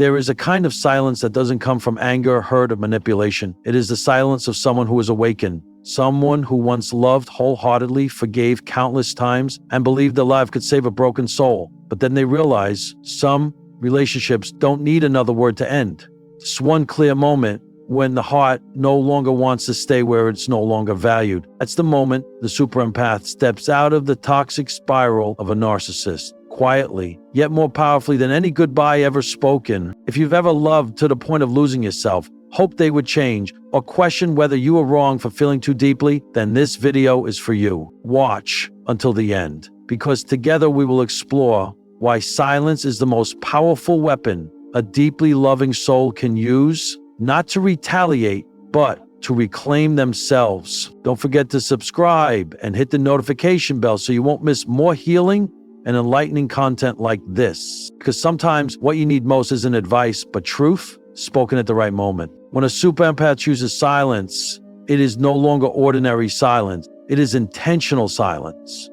There is a kind of silence that doesn't come from anger, hurt, or manipulation. It is the silence of someone who is awakened. Someone who once loved wholeheartedly, forgave countless times, and believed their life could save a broken soul. But then they realize some relationships don't need another word to end. It's one clear moment when the heart no longer wants to stay where it's no longer valued. That's the moment the super empath steps out of the toxic spiral of a narcissist, quietly, yet more powerfully than any goodbye ever spoken. If you've ever loved to the point of losing yourself, hoped they would change, or questioned whether you were wrong for feeling too deeply, then this video is for you. Watch until the end, because together we will explore why silence is the most powerful weapon a deeply loving soul can use, not to retaliate, but to reclaim themselves. Don't forget to subscribe and hit the notification bell so you won't miss more healing and enlightening content like this. Because sometimes what you need most isn't advice, but truth spoken at the right moment. When a super empath chooses silence, it is no longer ordinary silence. It is intentional silence.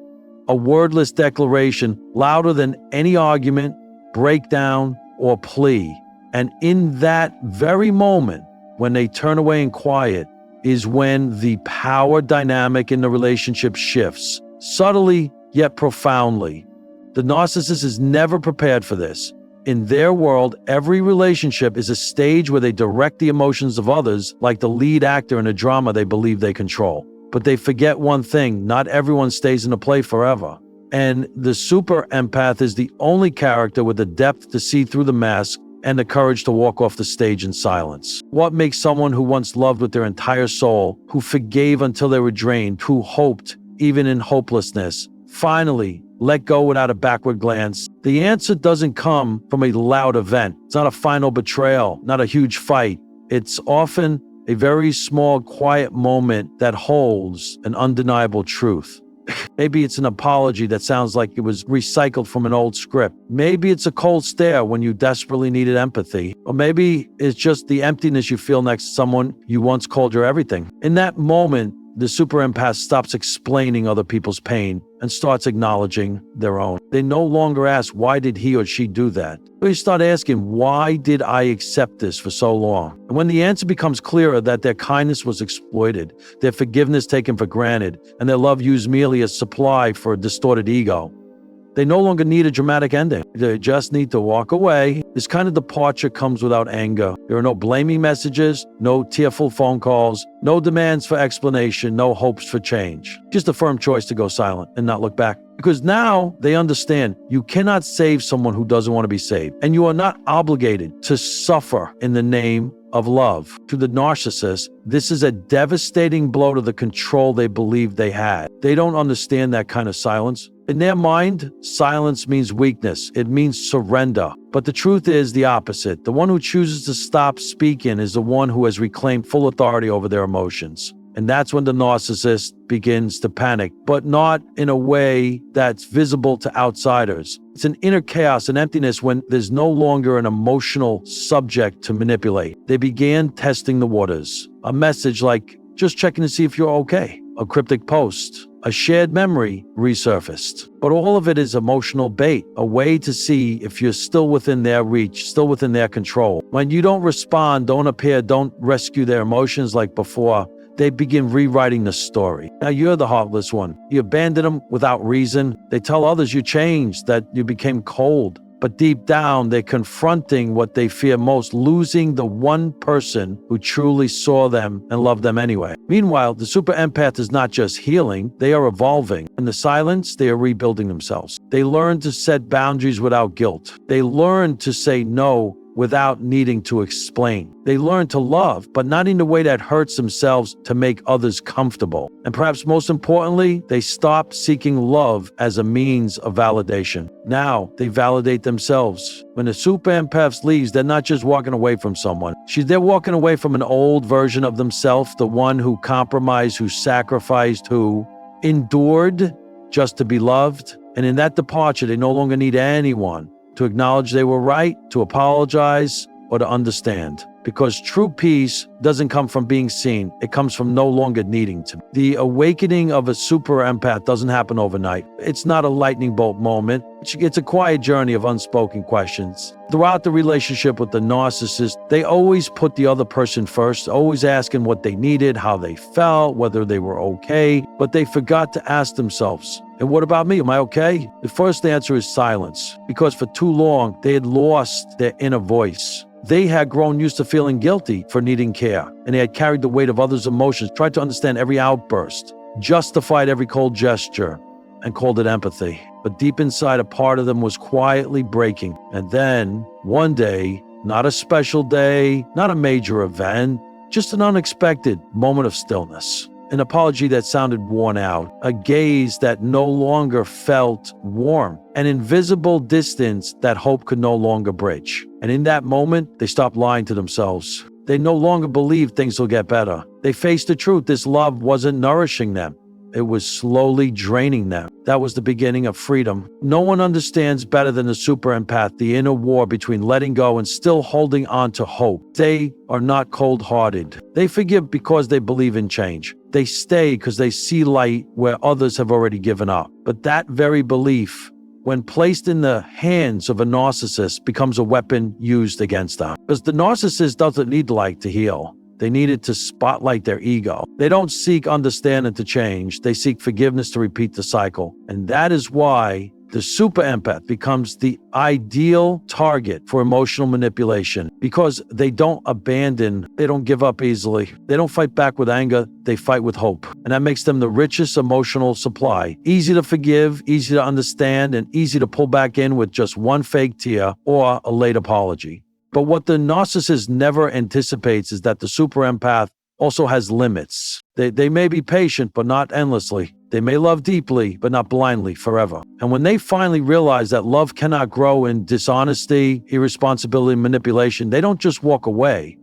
A wordless declaration louder than any argument, breakdown, or plea. And in that very moment, when they turn away in quiet, is when the power dynamic in the relationship shifts, subtly yet profoundly. The narcissist is never prepared for this. In their world, every relationship is a stage where they direct the emotions of others like the lead actor in a drama they believe they control. But they forget one thing: not everyone stays in a play forever. And the super empath is the only character with the depth to see through the mask and the courage to walk off the stage in silence. What makes someone who once loved with their entire soul, who forgave until they were drained, who hoped even in hopelessness, finally let go without a backward glance? The answer doesn't come from a loud event. It's not a final betrayal, not a huge fight. It's often a very small, quiet moment that holds an undeniable truth. Maybe it's an apology that sounds like it was recycled from an old script. Maybe it's a cold stare when you desperately needed empathy. Or maybe it's just the emptiness you feel next to someone you once called your everything. In that moment, the super empath stops explaining other people's pain and starts acknowledging their own. They no longer ask, why did he or she do that? They start asking, why did I accept this for so long? And when the answer becomes clearer that their kindness was exploited, their forgiveness taken for granted, and their love used merely as supply for a distorted ego, they no longer need a dramatic ending. They just need to walk away. This kind of departure comes without anger. There are no blaming messages, no tearful phone calls, no demands for explanation, no hopes for change. Just a firm choice to go silent and not look back. Because now they understand you cannot save someone who doesn't want to be saved. And you are not obligated to suffer in the name of love. To the narcissist, this is a devastating blow to the control they believed they had. They don't understand that kind of silence. In their mind, silence means weakness. It means surrender. But the truth is the opposite. The one who chooses to stop speaking is the one who has reclaimed full authority over their emotions. And that's when the narcissist begins to panic, but not in a way that's visible to outsiders. It's an inner chaos and emptiness when there's no longer an emotional subject to manipulate. They began testing the waters. A message like, just checking to see if you're okay. A cryptic post. A shared memory resurfaced. But all of it is emotional bait, a way to see if you're still within their reach, still within their control. When you don't respond, don't appear, don't rescue their emotions like before, they begin rewriting the story. Now you're the heartless one. You abandon them without reason. They tell others you changed, that you became cold. But deep down, they're confronting what they fear most, losing the one person who truly saw them and loved them anyway. Meanwhile, the super empath is not just healing, they are evolving. In the silence, they are rebuilding themselves. They learn to set boundaries without guilt. They learn to say no without needing to explain. They learn to love, but not in a way that hurts themselves to make others comfortable. And perhaps most importantly, they stop seeking love as a means of validation. Now they validate themselves. When a super empath leaves, they're not just walking away from someone. They're walking away from an old version of themselves, the one who compromised, who sacrificed, who endured just to be loved. And in that departure, they no longer need anyone to acknowledge they were right, to apologize, or to understand. because true peace doesn't come from being seen. It comes from no longer needing to. The awakening of a super empath doesn't happen overnight. It's not a lightning bolt moment. It's a quiet journey of unspoken questions. Throughout the relationship with the narcissist, they always put the other person first, always asking what they needed, how they felt, whether they were okay, but they forgot to ask themselves, and what about me? Am I okay? The first answer is silence, because for too long, they had lost their inner voice. They had grown used to feeling guilty for needing care, and they had carried the weight of others' emotions, tried to understand every outburst, justified every cold gesture, and called it empathy. But deep inside, a part of them was quietly breaking. And then, one day, not a special day, not a major event, just an unexpected moment of stillness. An apology that sounded worn out, a gaze that no longer felt warm, an invisible distance that hope could no longer bridge. And in that moment, they stopped lying to themselves. They no longer believed things will get better. They faced the truth. This love wasn't nourishing them. It was slowly draining them. That was the beginning of freedom. No one understands better than the super empath the inner war between letting go and still holding on to hope. They are not cold-hearted. They forgive because they believe in change. They stay because they see light where others have already given up. But that very belief, when placed in the hands of a narcissist, becomes a weapon used against them. Because the narcissist doesn't need light to heal. They needed to spotlight their ego. They don't seek understanding to change. They seek forgiveness to repeat the cycle. And that is why the super empath becomes the ideal target for emotional manipulation, because they don't abandon, they don't give up easily. They don't fight back with anger, they fight with hope. And that makes them the richest emotional supply. Easy to forgive, easy to understand, and easy to pull back in with just one fake tear or a late apology. But what the narcissist never anticipates is that the super empath also has limits. They may be patient, but not endlessly. They may love deeply, but not blindly forever. And when they finally realize that love cannot grow in dishonesty, irresponsibility, and manipulation, they don't just walk away.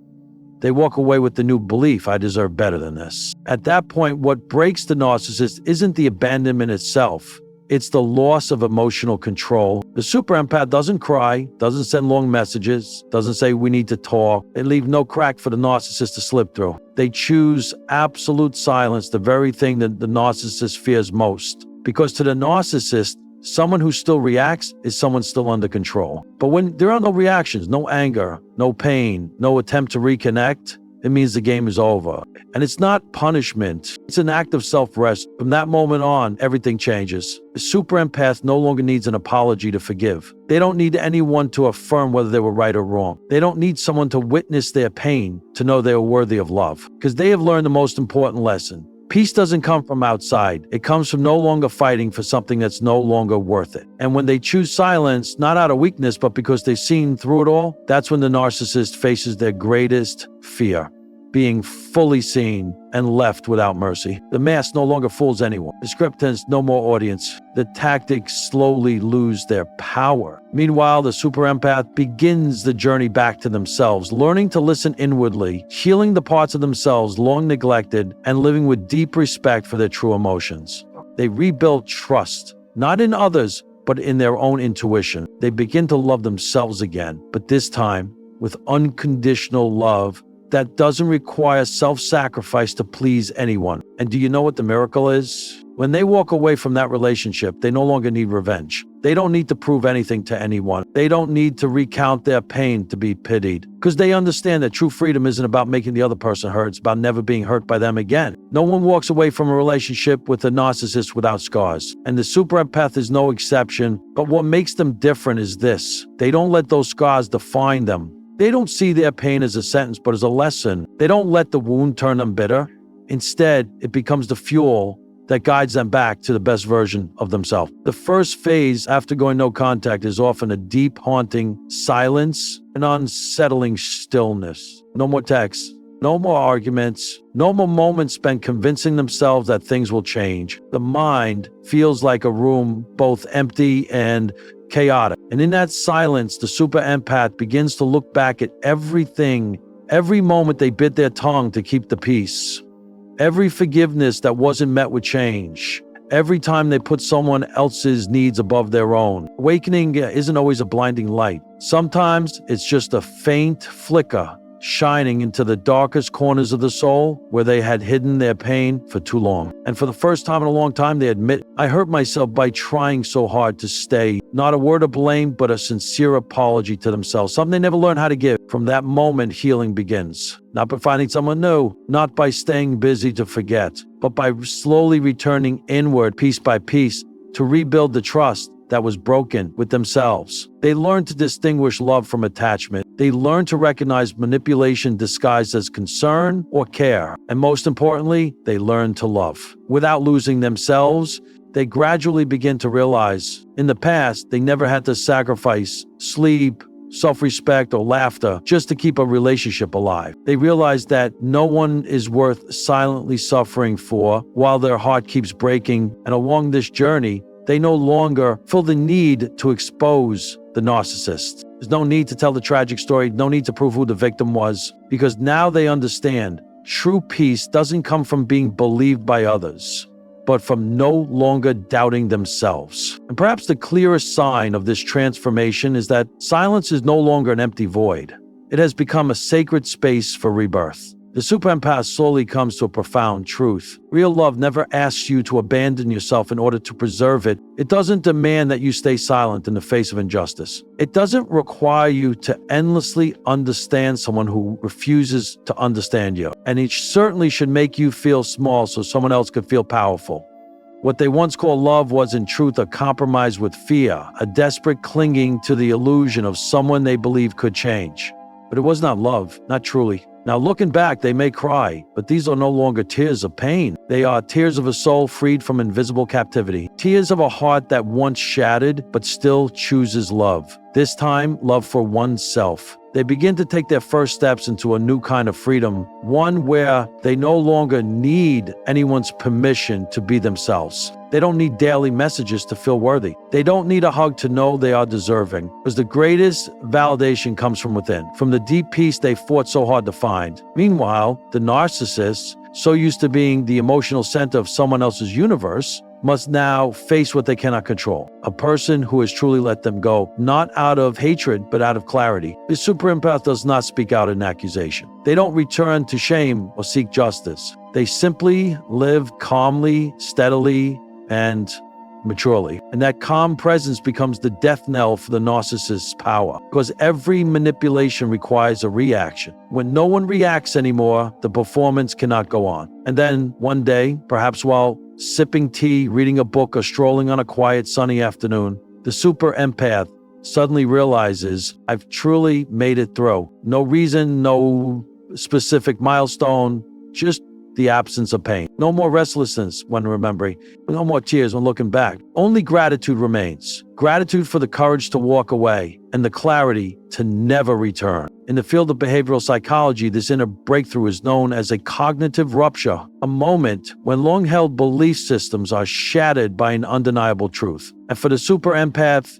They walk away with the new belief, I deserve better than this. At that point, what breaks the narcissist isn't the abandonment itself. It's the loss of emotional control. The super empath doesn't cry, doesn't send long messages, doesn't say we need to talk. They leave no crack for the narcissist to slip through. They choose absolute silence, the very thing that the narcissist fears most. Because to the narcissist, someone who still reacts is someone still under control. But when there are no reactions, no anger, no pain, no attempt to reconnect, it means the game is over. And it's not punishment. It's an act of self-rest. From that moment on, everything changes. The super empath no longer needs an apology to forgive. They don't need anyone to affirm whether they were right or wrong. They don't need someone to witness their pain to know they are worthy of love. Because they have learned the most important lesson. Peace doesn't come from outside. It comes from no longer fighting for something that's no longer worth it. And when they choose silence, not out of weakness, but because they've seen through it all, that's when the narcissist faces their greatest fear. Being fully seen and left without mercy. The mask no longer fools anyone. The script has no more audience. The tactics slowly lose their power. Meanwhile, the super empath begins the journey back to themselves, learning to listen inwardly, healing the parts of themselves long neglected, and living with deep respect for their true emotions. They rebuild trust, not in others, but in their own intuition. They begin to love themselves again, but this time with unconditional love that doesn't require self-sacrifice to please anyone. And do you know what the miracle is? When they walk away from that relationship, they no longer need revenge. They don't need to prove anything to anyone. They don't need to recount their pain to be pitied. Because they understand that true freedom isn't about making the other person hurt. It's about never being hurt by them again. No one walks away from a relationship with a narcissist without scars. And the super empath is no exception. But what makes them different is this. They don't let those scars define them. They don't see their pain as a sentence, but as a lesson. They don't let the wound turn them bitter. Instead, it becomes the fuel that guides them back to the best version of themselves. The first phase after going no contact is often a deep, haunting silence, an unsettling stillness. No more texts, no more arguments, no more moments spent convincing themselves that things will change. The mind feels like a room both empty and chaotic. And in that silence, the super empath begins to look back at everything, every moment they bit their tongue to keep the peace, every forgiveness that wasn't met with change, every time they put someone else's needs above their own. Awakening isn't always a blinding light. Sometimes it's just a faint flicker, shining into the darkest corners of the soul where they had hidden their pain for too long. And for the first time in a long time, they admit, I hurt myself by trying so hard to stay. Not a word of blame, but a sincere apology to themselves, something they never learned how to give. From that moment, healing begins. Not by finding someone new, not by staying busy to forget, but by slowly returning inward piece by piece to rebuild the trust that was broken with themselves. They learn to distinguish love from attachment. They learn to recognize manipulation disguised as concern or care. And most importantly, they learn to love. Without losing themselves, they gradually begin to realize in the past, they never had to sacrifice sleep, self-respect, or laughter just to keep a relationship alive. They realize that no one is worth silently suffering for while their heart keeps breaking. And along this journey, they no longer feel the need to expose the narcissist. There's no need to tell the tragic story, no need to prove who the victim was, because now they understand true peace doesn't come from being believed by others, but from no longer doubting themselves. And perhaps the clearest sign of this transformation is that silence is no longer an empty void. It has become a sacred space for rebirth. The super empath slowly comes to a profound truth. Real love never asks you to abandon yourself in order to preserve it. It doesn't demand that you stay silent in the face of injustice. It doesn't require you to endlessly understand someone who refuses to understand you. And it certainly should make you feel small so someone else could feel powerful. What they once called love was in truth a compromise with fear, a desperate clinging to the illusion of someone they believed could change. But it was not love, not truly. Now, looking back, they may cry, but these are no longer tears of pain. They are tears of a soul freed from invisible captivity. Tears of a heart that once shattered, but still chooses love. This time, love for oneself. They begin to take their first steps into a new kind of freedom, one where they no longer need anyone's permission to be themselves. They don't need daily messages to feel worthy. They don't need a hug to know they are deserving, because the greatest validation comes from within, from the deep peace they fought so hard to find. Meanwhile, the narcissists, so used to being the emotional center of someone else's universe, must now face what they cannot control. A person who has truly let them go, not out of hatred, but out of clarity. The super empath does not speak out in accusation. They don't return to shame or seek justice. They simply live calmly, steadily, and maturely. And that calm presence becomes the death knell for the narcissist's power, because every manipulation requires a reaction. When no one reacts anymore, the performance cannot go on. And then one day, perhaps while sipping tea, reading a book, or strolling on a quiet sunny afternoon, the super empath suddenly realizes, I've truly made it through. No reason, no specific milestone, just the absence of pain. No more restlessness when remembering, no more tears when looking back. Only gratitude remains. Gratitude for the courage to walk away and the clarity to never return. In the field of behavioral psychology, this inner breakthrough is known as a cognitive rupture, a moment when long-held belief systems are shattered by an undeniable truth. And for the super empath,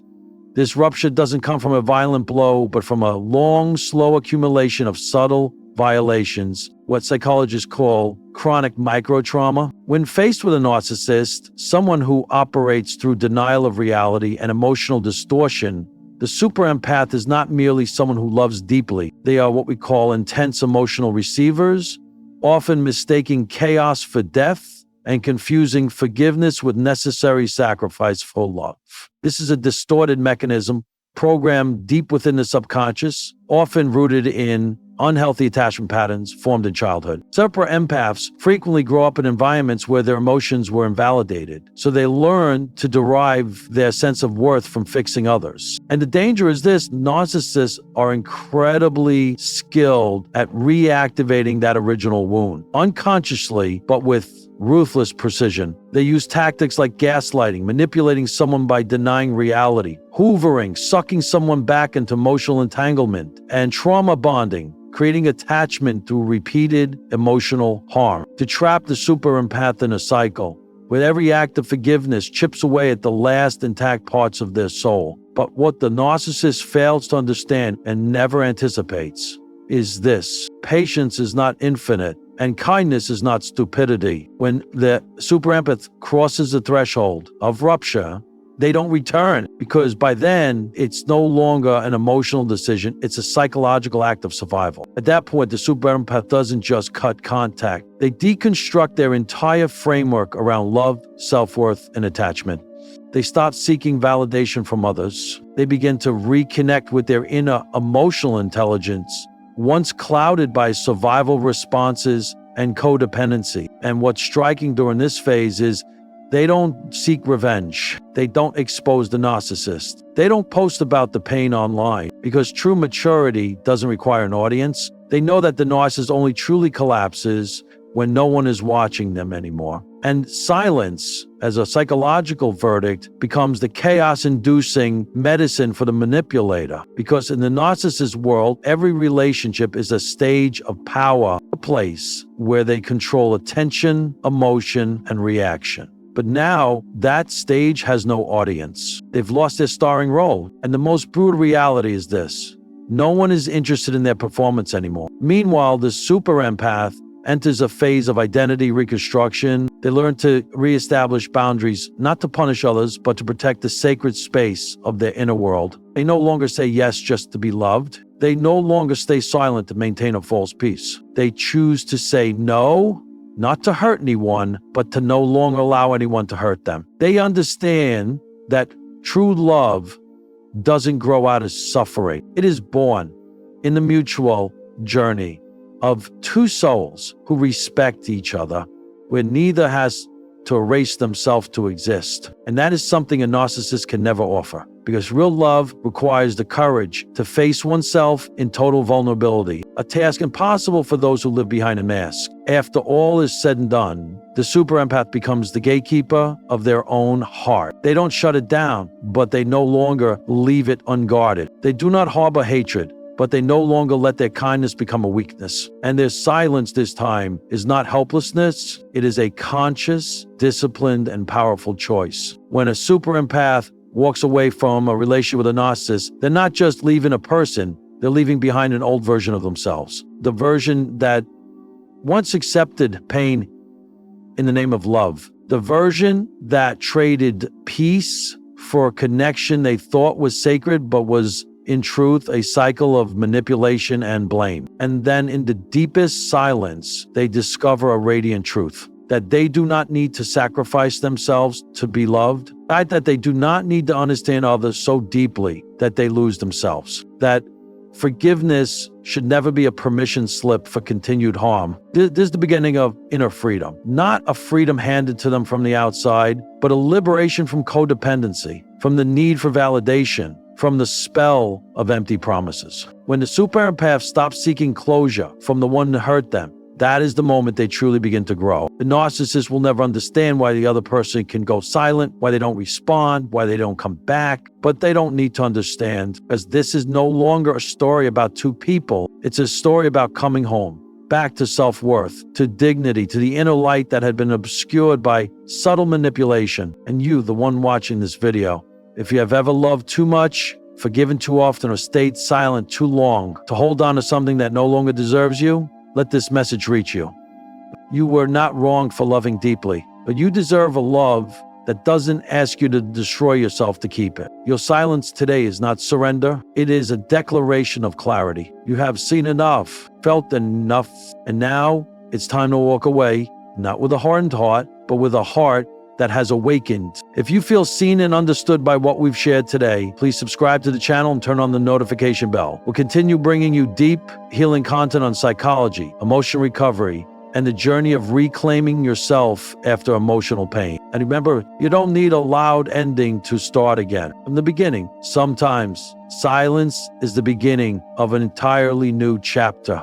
this rupture doesn't come from a violent blow, but from a long, slow accumulation of subtle violations, what psychologists call chronic microtrauma. When faced with a narcissist, someone who operates through denial of reality and emotional distortion, the super empath is not merely someone who loves deeply. They are what we call intense emotional receivers, often mistaking chaos for death and confusing forgiveness with necessary sacrifice for love. This is a distorted mechanism programmed deep within the subconscious, often rooted in unhealthy attachment patterns formed in childhood. Super empaths frequently grow up in environments where their emotions were invalidated, so they learn to derive their sense of worth from fixing others. And the danger is this: narcissists are incredibly skilled at reactivating that original wound, unconsciously, but with ruthless precision. They use tactics like gaslighting, manipulating someone by denying reality, hoovering, sucking someone back into emotional entanglement, and trauma bonding, creating attachment through repeated emotional harm. To trap the super empath in a cycle, where every act of forgiveness chips away at the last intact parts of their soul. But what the narcissist fails to understand and never anticipates is this: patience is not infinite, and kindness is not stupidity. When the super empath crosses the threshold of rupture, they don't return, because by then it's no longer an emotional decision, it's a psychological act of survival. At that point, the super empath doesn't just cut contact, they deconstruct their entire framework around love, self-worth, and attachment. They stop seeking validation from others. They begin to reconnect with their inner emotional intelligence, once clouded by survival responses and codependency. And what's striking during this phase is they don't seek revenge. They don't expose the narcissist. They don't post about the pain online, because true maturity doesn't require an audience. They know that the narcissist only truly collapses when no one is watching them anymore. And silence, as a psychological verdict, becomes the chaos-inducing medicine for the manipulator. Because in the narcissist world, every relationship is a stage of power, a place where they control attention, emotion, and reaction. But now, that stage has no audience. They've lost their starring role. And the most brutal reality is this: no one is interested in their performance anymore. Meanwhile, the super empath enters a phase of identity reconstruction. They learn to reestablish boundaries, not to punish others, but to protect the sacred space of their inner world. They no longer say yes just to be loved. They no longer stay silent to maintain a false peace. They choose to say no, not to hurt anyone, but to no longer allow anyone to hurt them. They understand that true love doesn't grow out of suffering. It is born in the mutual journey of two souls who respect each other, where neither has to erase themselves to exist. And that is something a narcissist can never offer, because real love requires the courage to face oneself in total vulnerability, a task impossible for those who live behind a mask. After all is said and done, the super empath becomes the gatekeeper of their own heart. They don't shut it down, but they no longer leave it unguarded. They do not harbor hatred, but they no longer let their kindness become a weakness. And their silence this time is not helplessness, it is a conscious, disciplined, and powerful choice. When a super empath walks away from a relationship with a narcissist, they're not just leaving a person, they're leaving behind an old version of themselves. The version that once accepted pain in the name of love. The version that traded peace for a connection they thought was sacred, but was in truth a cycle of manipulation and blame. And then in the deepest silence, they discover a radiant truth: that they do not need to sacrifice themselves to be loved, that they do not need to understand others so deeply that they lose themselves, that forgiveness should never be a permission slip for continued harm. This is the beginning of inner freedom, not a freedom handed to them from the outside, but a liberation from codependency, from the need for validation, from the spell of empty promises. When the super empath stops seeking closure from the one who hurt them, that is the moment they truly begin to grow. The narcissist will never understand why the other person can go silent, why they don't respond, why they don't come back, but they don't need to understand, because this is no longer a story about two people. It's a story about coming home, back to self-worth, to dignity, to the inner light that had been obscured by subtle manipulation. And you, the one watching this video, if you have ever loved too much, forgiven too often, or stayed silent too long to hold on to something that no longer deserves you, let this message reach you. You were not wrong for loving deeply, but you deserve a love that doesn't ask you to destroy yourself to keep it. Your silence today is not surrender. It is a declaration of clarity. You have seen enough, felt enough, and now it's time to walk away, not with a hardened heart, but with a heart that has awakened. If you feel seen and understood by what we've shared today, please subscribe to the channel and turn on the notification bell. We'll continue bringing you deep, healing content on psychology, emotional recovery, and the journey of reclaiming yourself after emotional pain. And remember, you don't need a loud ending to start again. From the beginning, sometimes silence is the beginning of an entirely new chapter.